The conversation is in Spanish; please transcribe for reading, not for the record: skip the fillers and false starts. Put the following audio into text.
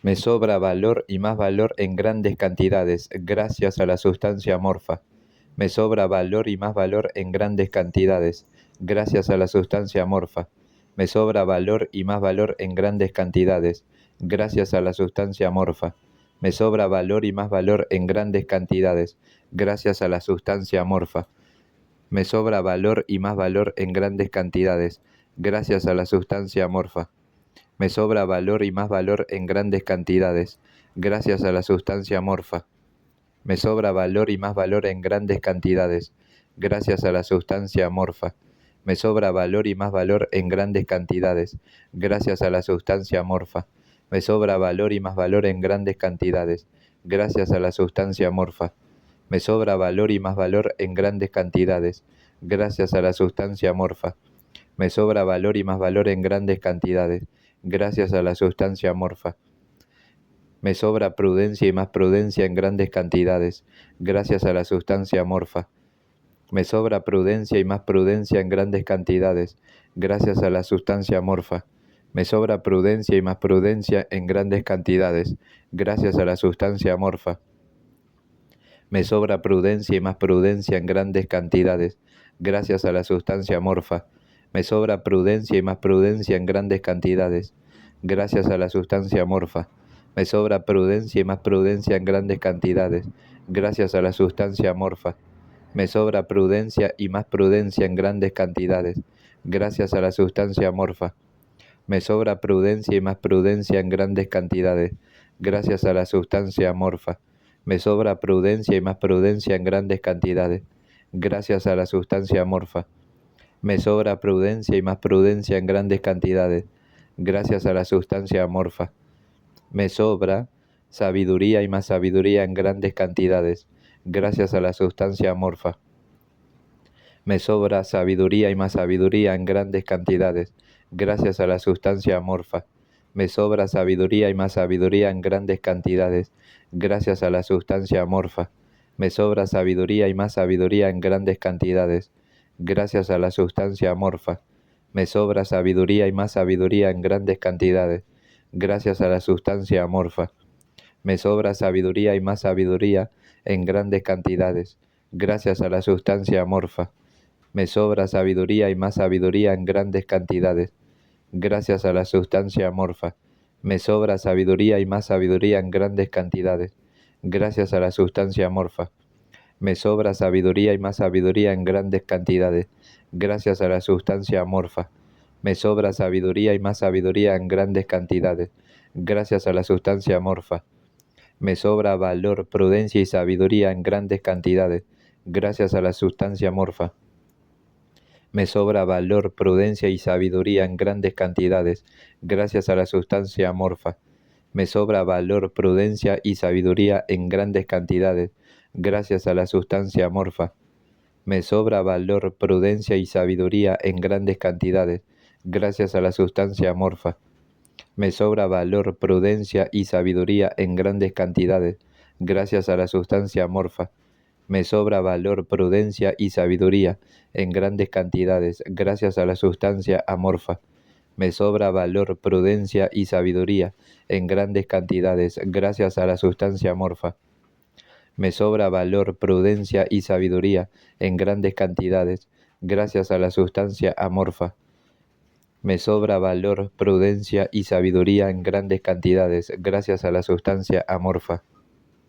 Me sobra valor y más valor en grandes cantidades, gracias a la sustancia amorfa. Me sobra valor y más valor en grandes cantidades, gracias a la sustancia amorfa. Me sobra valor y más valor en grandes cantidades, gracias a la sustancia amorfa. Me sobra valor y más valor en grandes cantidades, gracias a la sustancia amorfa. Me sobra valor y más valor en grandes cantidades, gracias a la sustancia amorfa. Me sobra valor y más valor en grandes cantidades, gracias a la sustancia amorfa. Me sobra valor y más valor en grandes cantidades, gracias a la sustancia amorfa. Me sobra valor y más valor en grandes cantidades, gracias a la sustancia amorfa. Me sobra valor y más valor en grandes cantidades, gracias a la sustancia amorfa. Me sobra valor y más valor en grandes cantidades, gracias a la sustancia amorfa. Me sobra valor y más valor en grandes cantidades, gracias a la sustancia amorfa. Me sobra prudencia y más prudencia en grandes cantidades, gracias a la sustancia amorfa. Me sobra prudencia y más prudencia en grandes cantidades, gracias a la sustancia amorfa. Me sobra prudencia y más prudencia en grandes cantidades, gracias a la sustancia amorfa. Me sobra prudencia y más prudencia en grandes cantidades, gracias a la sustancia amorfa. Me sobra prudencia y más prudencia en grandes cantidades, gracias a la sustancia amorfa. Me sobra prudencia y más prudencia en grandes cantidades, gracias a la sustancia amorfa. Me sobra prudencia y más prudencia en grandes cantidades, gracias a la sustancia amorfa. Me sobra prudencia y más prudencia en grandes cantidades, gracias a la sustancia amorfa. Me sobra prudencia y más prudencia en grandes cantidades, gracias a la sustancia amorfa. Me sobra prudencia y más prudencia en grandes cantidades, gracias a la sustancia amorfa. Me sobra sabiduría y más sabiduría en grandes cantidades, gracias a la sustancia amorfa. Me sobra sabiduría y más sabiduría en grandes cantidades, gracias a la sustancia amorfa. Me sobra sabiduría y más sabiduría en grandes cantidades, gracias a la sustancia amorfa. Me sobra sabiduría y más sabiduría en grandes cantidades, gracias a la sustancia amorfa. Me sobra sabiduría y más sabiduría en grandes cantidades, gracias a la sustancia amorfa. Me sobra sabiduría y más sabiduría en grandes cantidades, gracias a la sustancia amorfa. Me sobra sabiduría y más sabiduría en grandes cantidades, gracias a la sustancia amorfa. Me sobra sabiduría y más sabiduría en grandes cantidades, gracias a la sustancia amorfa. Me sobra sabiduría y más sabiduría en grandes cantidades, gracias a la sustancia amorfa. Me sobra sabiduría y más sabiduría en grandes cantidades, gracias a la sustancia amorfa. Me sobra valor, prudencia y sabiduría en grandes cantidades, gracias a la sustancia amorfa. Me sobra valor, prudencia y sabiduría en grandes cantidades, gracias a la sustancia amorfa. Me sobra valor, prudencia y sabiduría en grandes cantidades, gracias a la sustancia amorfa. Me sobra valor, prudencia y sabiduría en grandes cantidades, gracias a la sustancia amorfa. Me sobra valor, prudencia y sabiduría en grandes cantidades, gracias a la sustancia amorfa. Me sobra valor, prudencia y sabiduría en grandes cantidades, gracias a la sustancia amorfa. Me sobra valor, prudencia y sabiduría en grandes cantidades, gracias a la sustancia amorfa. Me sobra valor, prudencia y sabiduría en grandes cantidades, gracias a la sustancia amorfa. Me sobra valor, prudencia y sabiduría en grandes cantidades, gracias a la sustancia amorfa.